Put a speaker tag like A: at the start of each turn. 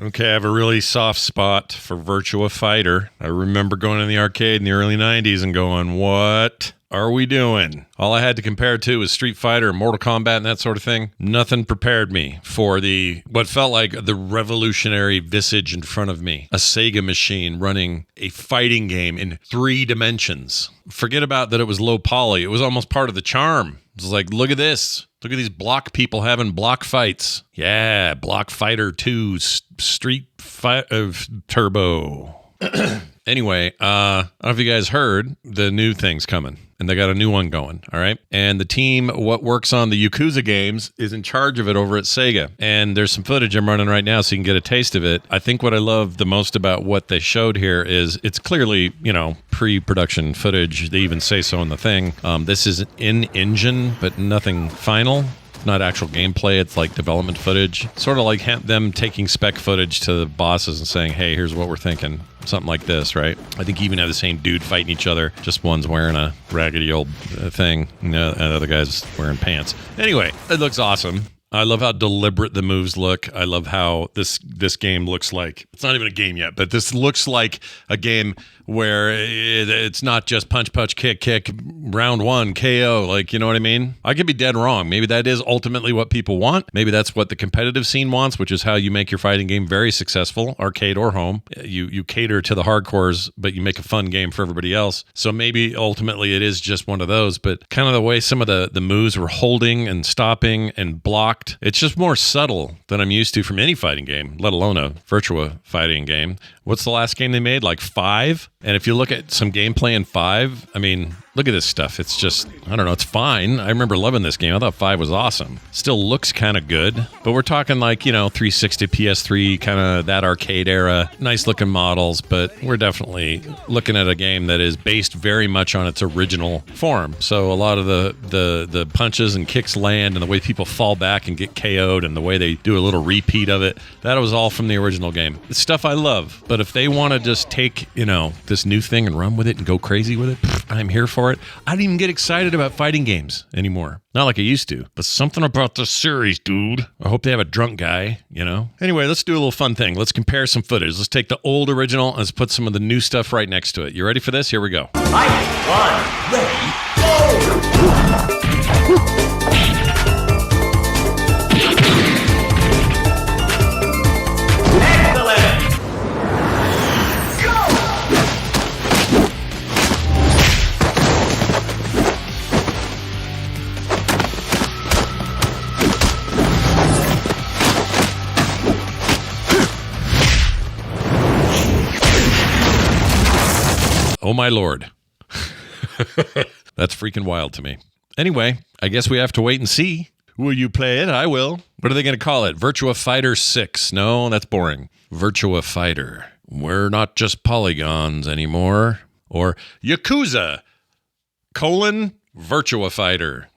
A: Okay, I have a really soft spot for Virtua Fighter. I remember going in the arcade in the early 90s and going, what are we doing? All I had to compare it to was Street Fighter and Mortal Kombat and that sort of thing. Nothing prepared me for what felt like the revolutionary visage in front of me. A Sega machine running a fighting game in 3 dimensions. Forget about that it was low poly. It was almost part of the charm. It was like, look at this. Look at these block people having block fights. Yeah, Block Fighter 2 Street Fighter Turbo. Anyway, I don't know if you guys heard the new thing's coming, and they got a new one going, all right? And the team, what works on the Yakuza games, is in charge of it over at Sega. And there's some footage I'm running right now so you can get a taste of it. I think what I love the most about what they showed here is it's clearly, pre-production footage. They even say so in the thing. This is in-engine, but nothing final. Not actual gameplay, it's like development footage. Sort of like them taking spec footage to the bosses and saying, hey, here's what we're thinking. Something like this, right? I think you even have the same dude fighting each other. Just one's wearing a raggedy old thing, and the other guy's wearing pants. Anyway, it looks awesome. I love how deliberate the moves look. I love how this game looks like. It's not even a game yet, but this looks like a game where it's not just punch, kick, round 1, KO. Like, you know what I mean? I could be dead wrong. Maybe that is ultimately what people want. Maybe that's what the competitive scene wants, which is how you make your fighting game very successful, arcade or home. You cater to the hardcores, but you make a fun game for everybody else. So maybe ultimately it is just one of those, but kind of the way some of the moves were holding and stopping and blocked, it's just more subtle than I'm used to from any fighting game, let alone a Virtua fighting game. What's the last game they made? Like 5? And if you look at some gameplay in 5, I mean, look at this stuff. It's just, I don't know, it's fine. I remember loving this game. I thought 5 was awesome. Still looks kind of good, but we're talking like, 360, PS3, kind of that arcade era, nice looking models, but we're definitely looking at a game that is based very much on its original form. So a lot of the punches and kicks land and the way people fall back and get KO'd and the way they do a little repeat of it, that was all from the original game. It's stuff I love, but if they want to just take, this new thing and run with it and go crazy with it, I'm here for it. I don't even get excited about fighting games anymore. Not like I used to, but something about this series, dude. I hope they have a drunk guy, Anyway, let's do a little fun thing. Let's compare some footage. Let's take the old original and let's put some of the new stuff right next to it. You ready for this? Here we go.
B: Fight 1, ready, go!
A: Oh my Lord. That's freaking wild to me. Anyway, I guess we have to wait and see. Will you play it? I will. What are they going to call it? Virtua Fighter 6? No, that's boring. Virtua Fighter. We're not just polygons anymore. Or Yakuza, Virtua Fighter.